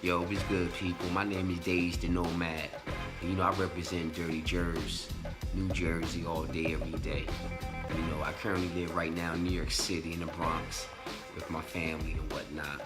Yo, what's good, people? My name is Daze The Nomad. And, I represent Dirty Jersey, New Jersey all day, every day. I currently live right now in New York City in the Bronx with my family and whatnot.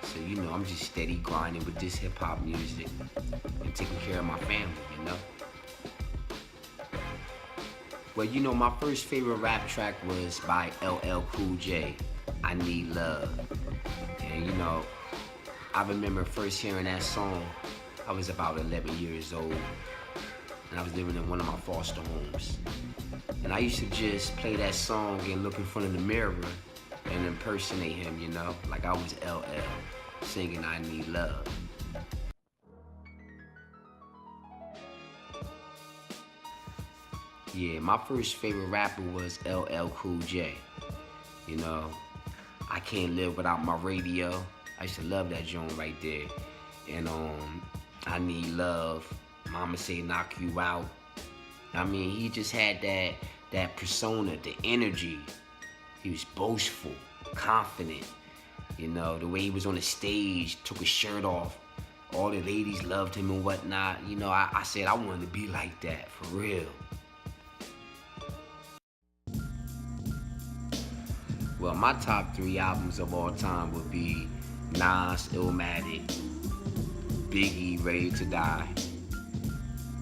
So, I'm just steady grinding with this hip hop music and taking care of my family. Well, my first favorite rap track was by LL Cool J, I Need Love. And, I remember first hearing that song, I was about 11 years old, and I was living in one of my foster homes. And I used to just play that song and look in front of the mirror and impersonate him, like I was LL, singing I Need Love. Yeah, my first favorite rapper was LL Cool J. You know, I Can't Live Without My Radio. I used to love that joint right there. And I Need Love. Mama Say Knock You Out. I mean, he just had that persona, the energy. He was boastful, confident. The way he was on the stage, took his shirt off. All the ladies loved him and whatnot. I said I wanted to be like that, for real. Well, my top 3 albums of all time would be Nas, Illmatic, Biggie, Ready to Die,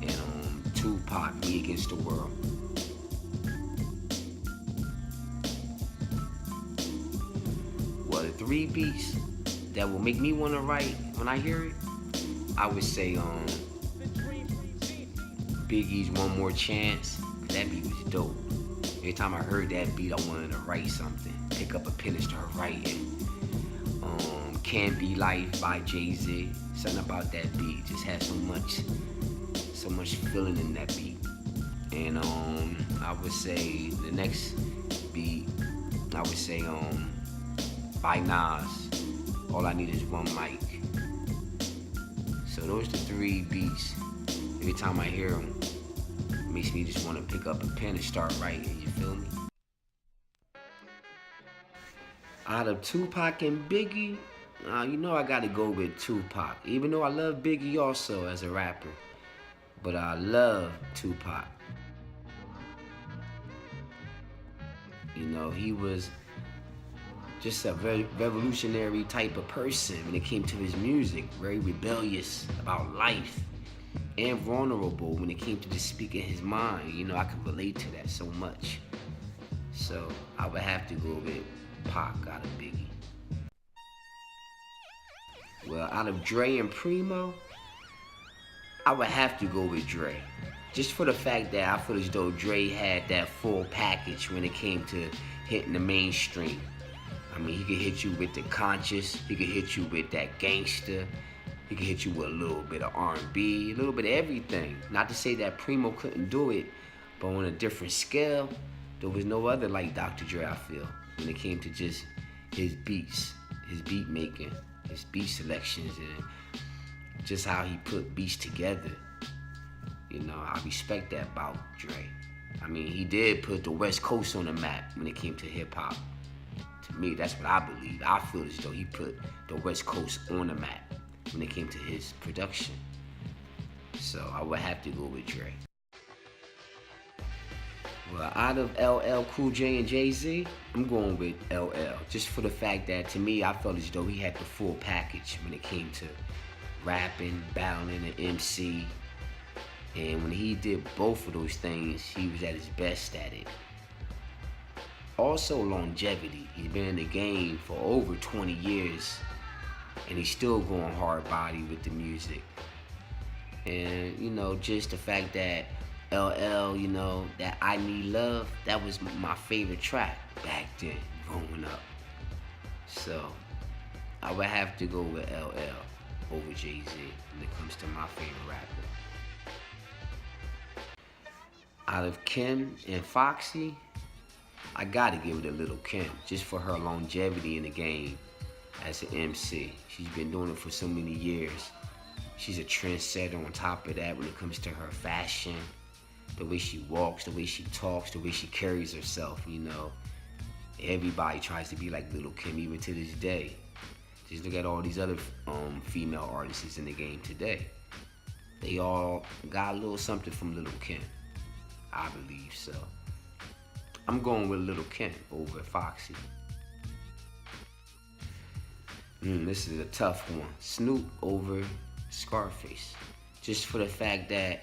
and Tupac, Me Against the World. Well, the 3 beats that will make me want to write when I hear it, I would say Biggie's One More Chance, 'cause that beat was dope. Every time I heard that beat, I wanted to write something. Pick up a pen and start writing. Can't Be Life by Jay-Z. Something about that beat just had so much feeling in that beat. And I would say the next beat, I would say by Nas, All I Need Is One Mic. So those are the 3 beats. Every time I hear them, it makes me just want to pick up a pen and start writing, you feel me? Out of Tupac and Biggie, I gotta go with Tupac. Even though I love Biggie also as a rapper, but I love Tupac. He was just a very revolutionary type of person when it came to his music. Very rebellious about life and vulnerable when it came to just speaking his mind. I could relate to that so much. So I would have to go with Pac out of Biggie. Well, out of Dre and Primo, I would have to go with Dre. Just for the fact that I feel as though Dre had that full package when it came to hitting the mainstream. I mean, he could hit you with the conscious, he could hit you with that gangster, he could hit you with a little bit of R&B, a little bit of everything. Not to say that Primo couldn't do it, but on a different scale, there was no other like Dr. Dre, I feel, when it came to just his beats, his beat making, his beat selections, and just how he put beats together. I respect that about Dre. I mean, he did put the West Coast on the map when it came to hip hop. To me, that's what I believe. I feel as though he put the West Coast on the map when it came to his production. So I would have to go with Dre. Well, out of LL Cool J and Jay-Z, I'm going with LL. Just for the fact that, to me, I felt as though he had the full package when it came to rapping, battling, and MC. And when he did both of those things, he was at his best at it. Also, longevity. He's been in the game for over 20 years, and he's still going hard body with the music. And, just the fact that LL, that I Need Love, that was my favorite track back then, growing up. So, I would have to go with LL over Jay-Z when it comes to my favorite rapper. Out of Kim and Foxy, I gotta give it a Little Kim, just for her longevity in the game as an MC. She's been doing it for so many years. She's a trendsetter on top of that when it comes to her fashion, the way she walks, the way she talks, the way she carries herself, Everybody tries to be like Little Kim, even to this day. Just look at all these other female artists in the game today. They all got a little something from Lil' Kim. I believe so. I'm going with Lil' Kim over Foxy. This is a tough one. Snoop over Scarface. Just for the fact that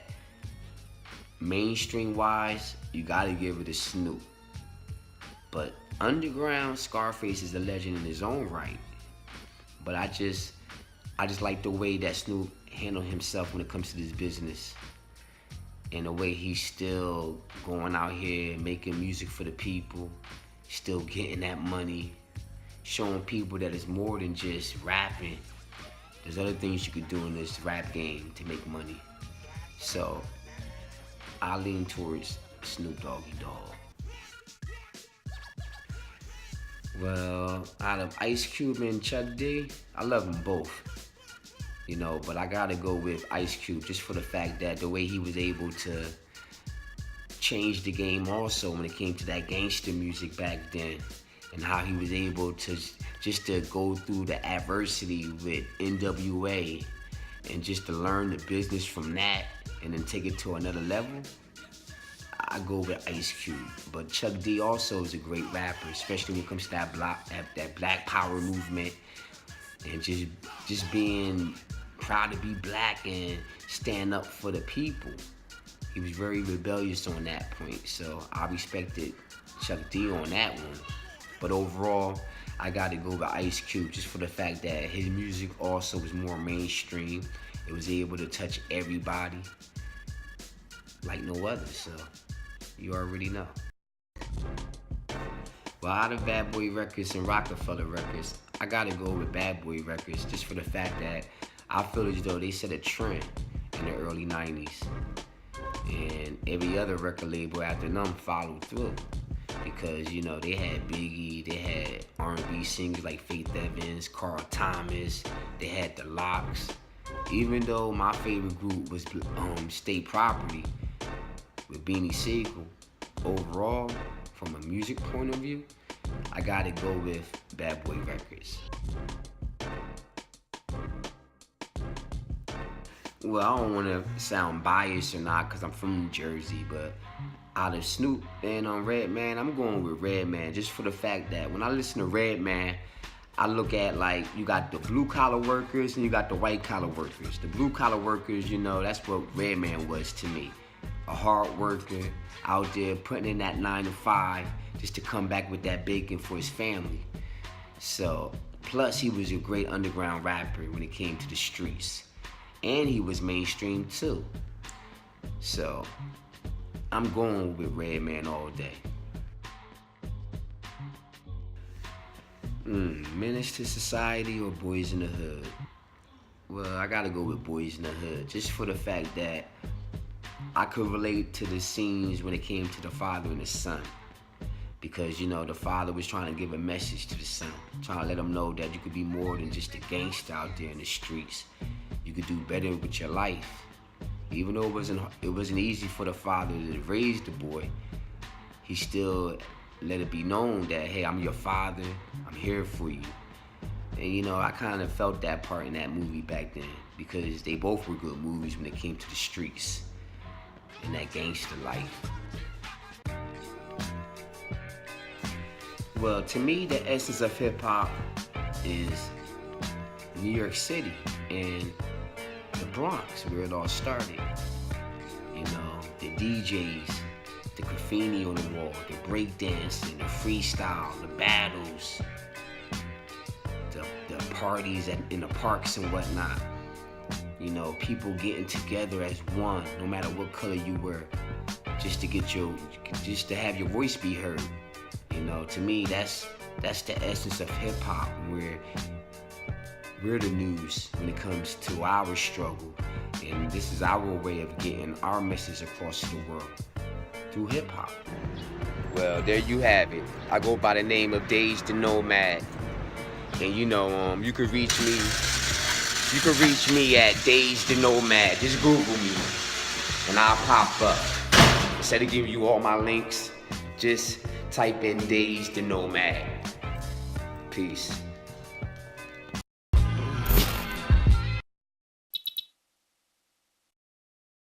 mainstream wise, you gotta give it to Snoop. But underground, Scarface is a legend in his own right. But I just like the way that Snoop handled himself when it comes to this business. And the way he's still going out here making music for the people, still getting that money, showing people that it's more than just rapping. There's other things you could do in this rap game to make money. So I lean towards Snoop Doggy Dogg. Well, out of Ice Cube and Chuck D, I love them both. You know, but I gotta go with Ice Cube just for the fact that the way he was able to change the game also when it came to that gangster music back then, and how he was able to just to go through the adversity with NWA and just to learn the business from that and then take it to another level. I go with Ice Cube, but Chuck D also is a great rapper, especially when it comes to that black power movement and just being proud to be black and stand up for the people. He was very rebellious on that point, so I respected Chuck D on that one. But overall, I gotta go with Ice Cube just for the fact that his music also was more mainstream. It was able to touch everybody like no other, so you already know. Well, out of Bad Boy Records and Rockefeller Records, I gotta go with Bad Boy Records just for the fact that I feel as though they set a trend in the early 90s. And every other record label after them followed through. Because, you know, they had Biggie, they had R&B singers like Faith Evans, Carl Thomas, they had The Lox. Even though my favorite group was State Property with Beanie Sigel, overall, from a music point of view, I gotta go with Bad Boy Records. Well, I don't want to sound biased or not because I'm from New Jersey, but out of Snoop and Redman, I'm going with Redman just for the fact that when I listen to Redman, I look at like you got the blue collar workers and you got the white collar workers. The blue collar workers, you know, that's what Redman was to me. A hard worker out there putting in that 9 to 5 just to come back with that bacon for his family. So, plus he was a great underground rapper when it came to the streets. And he was mainstream too. So, I'm going with Redman all day. Menace to Society or Boys in the Hood? Well, I gotta go with Boys in the Hood, just for the fact that I could relate to the scenes when it came to the father and the son. Because, you know, the father was trying to give a message to the son, trying to let him know that you could be more than just a gangster out there in the streets. You could do better with your life. Even though it wasn't easy for the father to raise the boy, he still let it be known that, hey, I'm your father, I'm here for you. And, you know, I kind of felt that part in that movie back then because they both were good movies when it came to the streets and that gangster life. Well, to me, the essence of hip-hop is New York City and the Bronx, where it all started. You know, the DJs, the graffiti on the wall, the breakdancing, the freestyle, the battles, the parties in the parks and whatnot. You know, people getting together as one, no matter what color you were, just to have your voice be heard. You know, to me, that's the essence of hip hop, where we're the news when it comes to our struggle, and this is our way of getting our message across the world through hip hop. Well, there you have it. I go by the name of Daze The Nomad, and you know, you can reach me. You can reach me at Daze The Nomad. Just Google me, and I'll pop up. Instead of giving you all my links, just type in Daze The Nomad. Peace.